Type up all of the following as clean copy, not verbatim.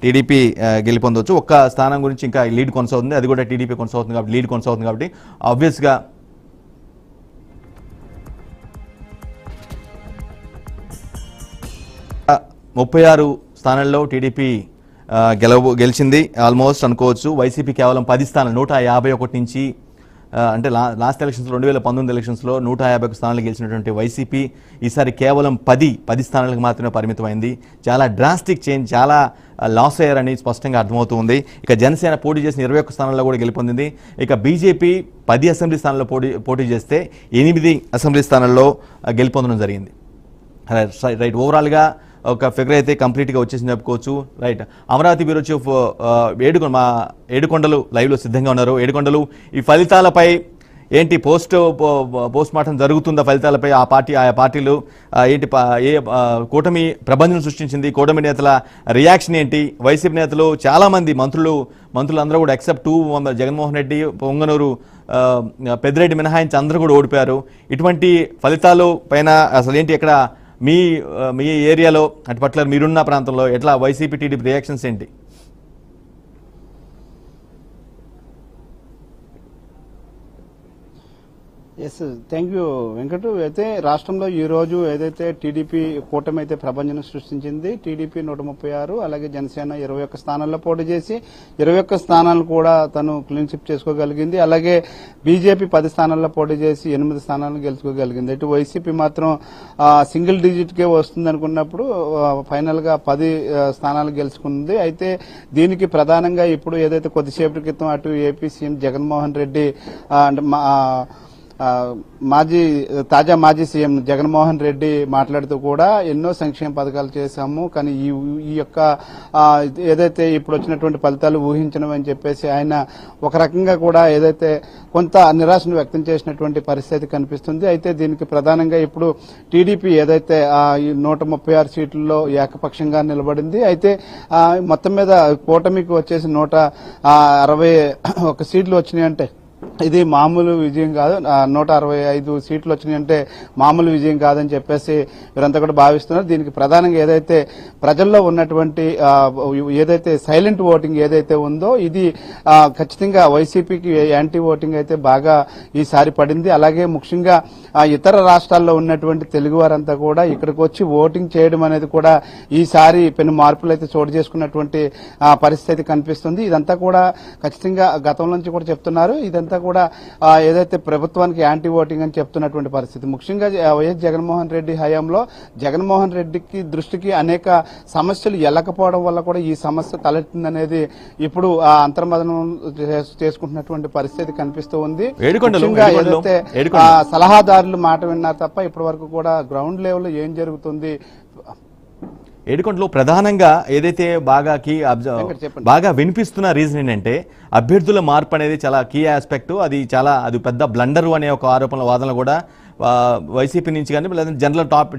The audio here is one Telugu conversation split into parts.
టీడీపీ గెలుపొందవచ్చు. ఒక్క స్థానం గురించి ఇంకా లీడ్ కొనసాగుతుంది, అది కూడా టీడీపీ కొనసాగుతుంది కాబట్టి లీడ్ కొనసాగుతుంది కాబట్టి ఆబ్వియస్గా 36 స్థానాల్లో టీడీపీ గెలిచింది ఆల్మోస్ట్ అనుకోవచ్చు. వైసీపీ కేవలం 10 స్థానాలు 151 నుంచి అంటే లాస్ట్ ఎలక్షన్స్లో 2019 ఎలక్షన్స్లో 151 స్థానాలు గెలిచినటువంటి వైసీపీ ఈసారి కేవలం 10 స్థానాలకు మాత్రమే పరిమితమైంది. చాలా డ్రాస్టిక్ చేంజ్, చాలా లాస్ అయ్యారని స్పష్టంగా అర్థమవుతుంది. ఇక జనసేన పోటీ చేసిన 21 స్థానాల్లో కూడా గెలుపొందింది. ఇక బీజేపీ 10 అసెంబ్లీ స్థానాల్లో పోటీ చేస్తే 8 అసెంబ్లీ స్థానాల్లో గెలుపొందడం జరిగింది. రైట్, ఓవరాల్గా ఒక ఫిగర్ అయితే కంప్లీట్గా వచ్చేసింది చెప్పుకోవచ్చు. రైట్, అమరావతి బ్యూరో చీఫ్ ఏడుకొండలు లైవ్లో సిద్ధంగా ఉన్నారు. ఏడుకొండలు, ఈ ఫలితాలపై ఏంటి పోస్ట్ మార్టం జరుగుతుందా? ఫలితాలపై ఆయా పార్టీలు ఏంటి కూటమి ప్రబంధం సృష్టించింది, కూటమి నేతల రియాక్షన్ ఏంటి? వైసీపీ నేతలు చాలామంది మంత్రులందరూ కూడా ఎక్సెప్ట్ 2 జగన్మోహన్ రెడ్డి, పొంగనూరు పెద్దిరెడ్డి మినహాయించి అందరూ కూడా ఓడిపోయారు. ఇటువంటి ఫలితాలు పైన అసలు ఏంటి ఇక్కడ మీ ఏరియాలో అటు పర్టికులర్ మీరున్న ప్రాంతంలో ఎట్లా వైసీపీ టీడీపీ రియాక్షన్స్ ఏంటి? Yes, thank you Venkata. అయితే రాష్ట్రంలో ఈ రోజు ఏదైతే టీడీపీ కూటమి అయితే ప్రభంజనం సృష్టించింది. టీడీపీ 136, అలాగే జనసేన 21 స్థానాల్లో పోటీ చేసి 21 స్థానాలు కూడా తను క్లీన్ స్వీప్ చేసుకోగలిగింది. అలాగే బీజేపీ 10 స్థానాల్లో పోటీ చేసి 8 స్థానాలను గెలుచుకోగలిగింది. ఇటు వైసీపీ మాత్రం సింగిల్ డిజిట్కే వస్తుంది అనుకున్నప్పుడు ఫైనల్ గా 10 స్థానాలు గెలుచుకుంది. అయితే దీనికి ప్రధానంగా ఇప్పుడు ఏదైతే కొద్దిసేపటి క్రితం అటు ఏపీ సీఎం జగన్మోహన్ రెడ్డి అంటే తాజా మాజీ సీఎం జగన్మోహన్ రెడ్డి మాట్లాడుతూ కూడా ఎన్నో సంక్షేమ పథకాలు చేశాము, కానీ ఈ యొక్క ఏదైతే ఇప్పుడు వచ్చినటువంటి ఫలితాలు ఊహించడం అని చెప్పేసి ఆయన ఒక రకంగా కూడా ఏదైతే కొంత నిరాశను వ్యక్తం చేసినటువంటి పరిస్థితి కనిపిస్తుంది. అయితే దీనికి ప్రధానంగా ఇప్పుడు టీడీపీ ఏదైతే 136 సీట్లలో ఏకపక్షంగా నిలబడింది. అయితే మొత్తం మీద కూటమికి వచ్చేసి 161 సీట్లు వచ్చినాయంటే ఇది మామూలు విజయం కాదు. 165 సీట్లు వచ్చినాయంటే మామూలు విజయం కాదని చెప్పేసి వీరంతా కూడా భావిస్తున్నారు. దీనికి ప్రధానంగా ఏదైతే ప్రజల్లో ఉన్నటువంటి ఏదైతే సైలెంట్ ఓటింగ్ ఏదైతే ఉందో ఇది ఖచ్చితంగా వైసీపీకి యాంటీ ఓటింగ్ అయితే బాగా ఈసారి పడింది. అలాగే ముఖ్యంగా ఇతర రాష్ట్రాల్లో ఉన్నటువంటి తెలుగు వారంతా కూడా ఇక్కడికి వచ్చి ఓటింగ్ చేయడం అనేది కూడా ఈసారి పెను మార్పులు అయితే చోటు చేసుకున్నటువంటి పరిస్థితి కనిపిస్తుంది. ఇదంతా కూడా ఖచ్చితంగా గతం నుంచి కూడా చెప్తున్నారు. ఇదంతా కూడా ఏదైతే ప్రభుత్వానికి యాంటీ ఓటింగ్ అని చెప్తున్నటువంటి పరిస్థితి. ముఖ్యంగా వైఎస్ జగన్మోహన్ రెడ్డి హయాంలో జగన్మోహన్ రెడ్డికి దృష్టికి అనేక సమస్యలు ఎల్లకపోవడం వల్ల కూడా ఈ సమస్య తలెత్తిందనేది ఇప్పుడు అంతర్మదనం చేసుకుంటున్నటువంటి పరిస్థితి కనిపిస్తూ ఉంది. ఏదైతే సలహాదారులు మాట విన్నారు తప్ప ఇప్పటి వరకు కూడా గ్రౌండ్ లెవెల్ ఏం జరుగుతుంది ఏడుకొండలో ప్రధానంగా ఏదైతే బాగా వినిపిస్తున్న రీజన్ ఏంటంటే అభ్యర్థుల మార్పు అనేది చాలా కీ ఆస్పెక్ట్. అది పెద్ద బ్లండరు అనే ఒక ఆరోపణల వాదనలు కూడా వైసీపీ నుంచి కానీ లేదంటే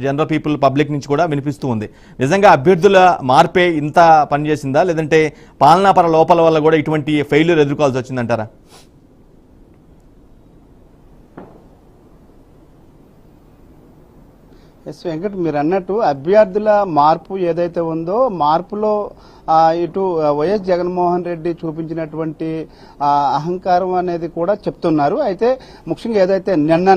జనరల్ పీపుల్ పబ్లిక్ నుంచి కూడా వినిపిస్తూ ఉంది. నిజంగా అభ్యర్థుల మార్పే ఇంత పనిచేసిందా, లేదంటే పాలనాపర లోపాల వల్ల కూడా ఇటువంటి ఫెయిల్యూర్ ఎదుర్కోవాల్సి వచ్చిందంటారా? ఎస్ వెంకట్, మీరు అన్నట్టు అభ్యర్థుల మార్పు ఏదైతే ఉందో మార్పులో ఇటు వైఎస్ జగన్మోహన్ రెడ్డి చూపించినటువంటి అహంకారం అనేది కూడా చెప్తున్నారు. అయితే ముఖ్యంగా ఏదైతే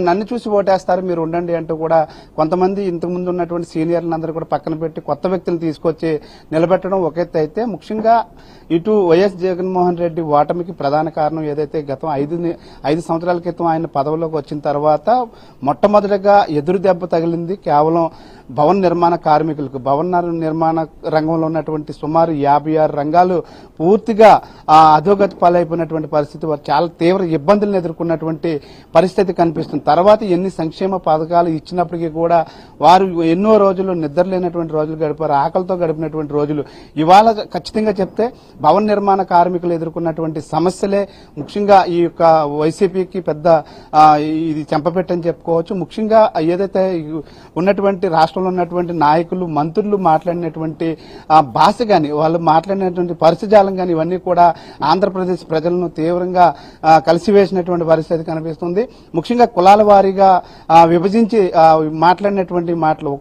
నన్ను చూసి ఓటేస్తారు మీరు ఉండండి అంటూ కూడా కొంతమంది ఇంతకుముందు ఉన్నటువంటి సీనియర్లందరూ కూడా పక్కన పెట్టి కొత్త వ్యక్తులు తీసుకొచ్చి నిలబెట్టడం ఒక ఎత్తు అయితే, ముఖ్యంగా ఇటు వైఎస్ జగన్మోహన్ రెడ్డి ఓటమికి ప్రధాన కారణం ఏదైతే గతం 5 సంవత్సరాల క్రితం ఆయన పదవిలోకి వచ్చిన తర్వాత మొట్టమొదటిగా ఎదురు దెబ్బ తగిలింది కేవలం భవన నిర్మాణ కార్మికులకు. భవన నిర్మాణ రంగంలో ఉన్నటువంటి సుమారు 56 రంగాలు పూర్తిగా అధోగతి పాలైపోయినటువంటి పరిస్థితి, వారు చాలా తీవ్ర ఇబ్బందులను ఎదుర్కొన్నటువంటి పరిస్థితి కనిపిస్తుంది. తర్వాత ఎన్ని సంక్షేమ పథకాలు ఇచ్చినప్పటికీ కూడా వారు ఎన్నో రోజులు నిద్రలేనటువంటి రోజులు గడిపారు, ఆకలితో గడిపినటువంటి రోజులు. ఇవాళ ఖచ్చితంగా చెప్తే భవన నిర్మాణ కార్మికులు ఎదుర్కొన్నటువంటి సమస్యలే ముఖ్యంగా ఈ యొక్క వైసీపీకి పెద్ద ఇది చెంపపెట్టని చెప్పుకోవచ్చు. ముఖ్యంగా ఏదైతే ఉన్నటువంటి రాష్ట్రంలో ఉన్నటువంటి నాయకులు మంత్రులు మాట్లాడినటువంటి భాష కానీ వాళ్ళు మాట్లాడినటువంటి పరిస్థితిజాలం కానీ ఇవన్నీ కూడా ఆంధ్రప్రదేశ్ ప్రజలను తీవ్రంగా కలిసివేసినటువంటి పరిస్థితి కనిపిస్తుంది. ముఖ్యంగా కులాల వారీగా విభజించి మాట్లాడినటువంటి మాటలు,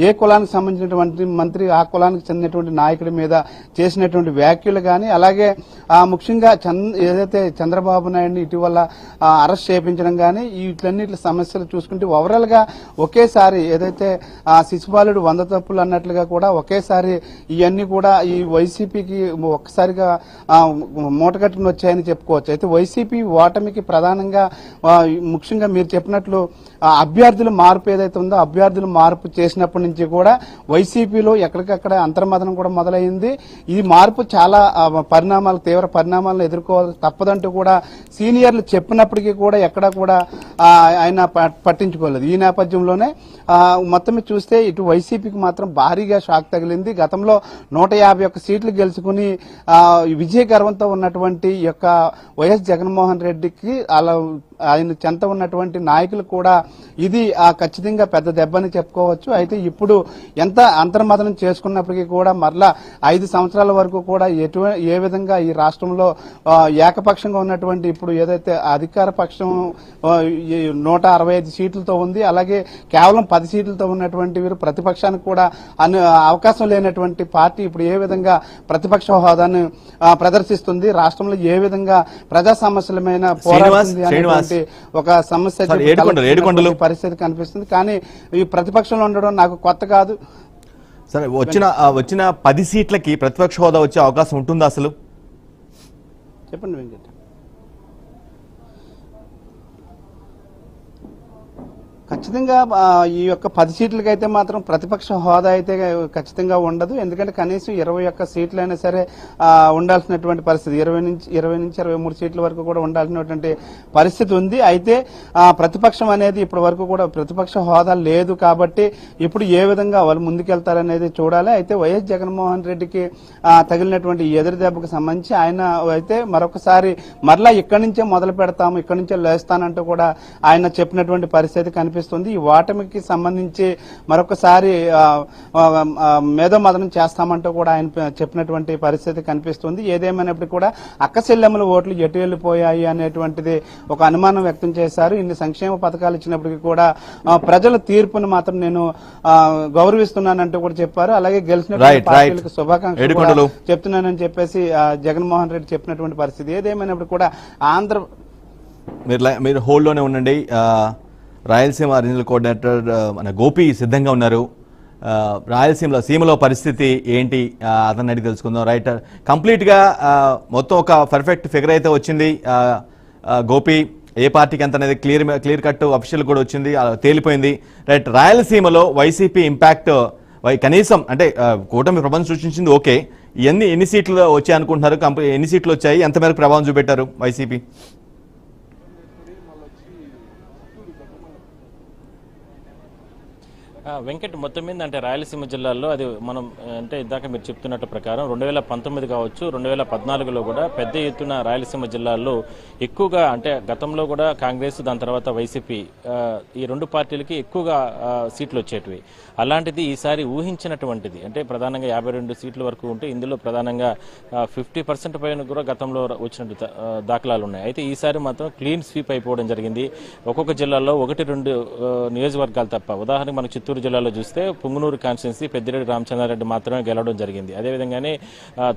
ఏ కులానికి సంబంధించినటువంటి మంత్రి ఆ కులానికి చెందినటువంటి నాయకుడి మీద చేసినటువంటి వ్యాఖ్యలు కానీ, అలాగే ముఖ్యంగా ఏదైతే చంద్రబాబు నాయుడిని ఇటీవల అరెస్ట్ చేయించడం కానీ, వీటన్నిటి సమస్యలు చూసుకుంటే ఓవరాల్ గా ఒకేసారి ఏదైతే శిశుపాలుడు 100 తప్పులు అన్నట్లుగా కూడా ఒకేసారి ఇవన్నీ కూడా ఈ వైసీపీకి ఒక్కసారిగా మూటగట్టుకుని వచ్చాయని చెప్పుకోవచ్చు. అయితే వైసీపీ ఓటమికి ప్రధానంగా ముఖ్యంగా మీరు చెప్పినట్లు అభ్యర్థుల మార్పు ఏదైతే ఉందో అభ్యర్థుల మార్పు చేసినప్పటి నుంచి కూడా వైసీపీలో ఎక్కడికక్కడ అంతర్మదనం కూడా మొదలైంది. ఈ మార్పు చాలా తీవ్ర పరిణామాలను ఎదుర్కోవాలి తప్పదంటూ కూడా సీనియర్లు చెప్పినప్పటికీ కూడా ఎక్కడా కూడా ఆయన పట్టించుకోలేదు. ఈ నేపథ్యంలోనే మొత్తం చూస్తే ఇటు వైసీపీకి మాత్రం భారీగా షాక్ తగిలింది. గతంలో 151 సీట్లు గెలుచుకుని విజయ గర్వంతో ఉన్నటువంటి యొక్క వైఎస్ జగన్మోహన్ రెడ్డికి అలా ఆయన చెంత ఉన్నటువంటి నాయకులు కూడా ఇది ఖచ్చితంగా పెద్ద దెబ్బని చెప్పుకోవచ్చు. అయితే ఇప్పుడు ఎంత అంతర్మదనం చేసుకున్నప్పటికీ కూడా మరలా 5 సంవత్సరాల వరకు కూడా ఏ విధంగా ఈ రాష్ట్రంలో ఏకపక్షంగా ఉన్నటువంటి ఇప్పుడు ఏదైతే అధికార పక్షం 165 సీట్లతో ఉంది, అలాగే కేవలం 10 సీట్లతో ఉన్నటువంటి వీరు ప్రతిపక్షానికి కూడా అవకాశం లేనటువంటి పార్టీ ఇప్పుడు ఏ విధంగా ప్రతిపక్ష హోదాను ప్రదర్శిస్తుంది, రాష్ట్రంలో ఏ విధంగా ప్రజా సమస్యల మీద పోరాడుతుంది అనేటువంటి ఒక సమస్య పరిస్థితి కనిపిస్తుంది. కానీ ఈ ప్రతిపక్షంలో ఉండడం నాకు కొత్త కాదు. సరే, వచ్చిన 10 సీట్లకి ప్రతిపక్ష హోదా వచ్చే అవకాశం ఉంటుందా అసలు? చెప్పండి వెంకట. ఖచ్చితంగా ఈ యొక్క 10 సీట్లకైతే మాత్రం ప్రతిపక్ష హోదా అయితే ఖచ్చితంగా ఉండదు. ఎందుకంటే కనీసం 21 సీట్లైనా సరే ఉండాల్సినటువంటి పరిస్థితి, 20 నుంచి 23 సీట్ల వరకు కూడా ఉండాల్సినటువంటి పరిస్థితి ఉంది. అయితే ప్రతిపక్షం అనేది ఇప్పటి వరకు కూడా ప్రతిపక్ష హోదా లేదు కాబట్టి ఇప్పుడు ఏ విధంగా వాళ్ళు ముందుకెళ్తారనేది చూడాలి. అయితే వైఎస్ జగన్మోహన్ రెడ్డికి తగిలినటువంటి ఎదురు దెబ్బకు సంబంధించి ఆయన అయితే మరొకసారి మరలా ఇక్కడి నుంచే మొదలు పెడతాము, ఇక్కడి నుంచే లేస్తానంటూ కూడా ఆయన చెప్పినటువంటి పరిస్థితి కనిపిస్తుంది. ఈ ఓటమికి సంబంధించి మరొకసారి మేధోమథనం చేస్తామంటూ కూడా ఆయన చెప్పినటువంటి పరిస్థితి కనిపిస్తుంది. ఏదేమైనప్పటికీ కూడా అక్కచెల్లెమ్మల ఓట్లు ఎటు వెళ్లిపోయాయి అనేటువంటిది ఒక అనుమానం వ్యక్తం చేశారు. ఇన్ని సంక్షేమ పథకాలు ఇచ్చినప్పటికీ కూడా ప్రజల తీర్పును మాత్రం నేను గౌరవిస్తున్నానంటూ కూడా చెప్పారు. అలాగే గెలిచిన పార్టీలకు శుభాకాంక్షలు చెప్తున్నానని చెప్పేసి జగన్మోహన్ రెడ్డి చెప్పినటువంటి పరిస్థితి. ఏదేమైనప్పుడు కూడా మీరు హోల్డ్లోనే ఉండండి. రాయలసీమ రీజనల్ కోఆర్డినేటర్ మన గోపి సిద్ధంగా ఉన్నారు. సీమలో పరిస్థితి ఏంటి అతన్ని అడిగి తెలుసుకుందాం. రైట్, కంప్లీట్గా మొత్తం ఒక పర్ఫెక్ట్ ఫిగర్ అయితే వచ్చింది. గోపి ఏ పార్టీకి ఎంత అనేది క్లియర్ కట్ అఫీషియల్ కూడా వచ్చింది, తేలిపోయింది. రైట్, రాయలసీమలో వైసీపీ ఇంపాక్ట్ కనీసం అంటే కూటమి ప్రపంచం సృష్టించింది ఓకే, ఎన్ని సీట్లు వచ్చాయి అనుకుంటున్నారు? ఎన్ని సీట్లు వచ్చాయి, ఎంత మేరకు ప్రభావం చూపెట్టారు వైసీపీ? వెంకట్, మొత్తం మీద అంటే రాయలసీమ జిల్లాల్లో అది మనం అంటే ఇందాక మీరు చెప్తున్నట్టు ప్రకారం 2019 కావచ్చు, 2014లో కూడా పెద్ద ఎత్తున రాయలసీమ జిల్లాల్లో ఎక్కువగా అంటే గతంలో కూడా కాంగ్రెస్ దాని తర్వాత వైసీపీ ఈ 2 పార్టీలకి ఎక్కువగా సీట్లు వచ్చేటివి. అలాంటిది ఈసారి ఊహించినటువంటిది అంటే ప్రధానంగా 52 సీట్ల వరకు ఉంటే ఇందులో ప్రధానంగా 50% పైన కూడా గతంలో వచ్చినట్టు దాఖలాలు ఉన్నాయి. అయితే ఈసారి మాత్రం క్లీన్ స్వీప్ అయిపోవడం జరిగింది. ఒక్కొక్క జిల్లాలో 1-2 నియోజకవర్గాలు తప్ప, ఉదాహరణకు మనకు చిత్తూరు జిల్లాలో చూస్తే పుంగనూరు కాన్స్టిట్యున్సీ పెద్దిరెడ్డి రామచంద్రారెడ్డి మాత్రమే గెలవడం జరిగింది. అదేవిధంగానే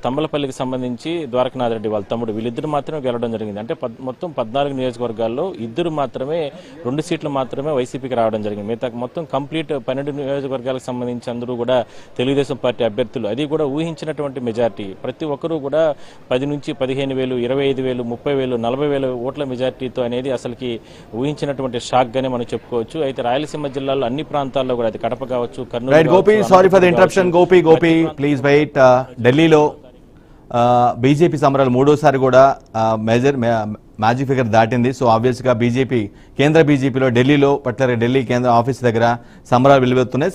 తంబలపల్లికి సంబంధించి ద్వారకనాథ్ రెడ్డి వాళ్ళ తమ్ముడు వీళ్ళిద్దరు మాత్రమే గెలవడం జరిగింది. అంటే మొత్తం 14 నియోజకవర్గాల్లో 2 మాత్రమే 2 సీట్లు మాత్రమే వైసీపీకి రావడం జరిగింది. మిగతా మొత్తం కంప్లీట్ 12 నియోజకవర్గాలకు సంబంధించి అందరూ కూడా తెలుగుదేశం పార్టీ అభ్యర్థులు, అది కూడా ఊహించినటువంటి మెజార్టీ. ప్రతి ఒక్కరూ కూడా 10 నుంచి 15,000, 25,000, 30,000, 40,000 ఓట్ల మెజార్టీతో అనేది అసలుకి ఊహించినటువంటి షాక్ గానే మనం చెప్పుకోవచ్చు. అయితే రాయలసీమ జిల్లాలో అన్ని ప్రాంతాల్లో కూడా అది కడప కావచ్చు, Kurnool. Gopi, sorry for the interruption. Gopi please wait. ఢిల్లీలో బీజేపీ సమరాలు 3వసారి కూడా మ్యాజిక్ ఫిగర్ దాటింది. సో ఆబ్వియస్ గా కేంద్ర బీజేపీలో ఢిల్లీలో ఢిల్లీ కేంద్ర ఆఫీస్ దగ్గర సమరాలు వెలువెత్తున్నాయి.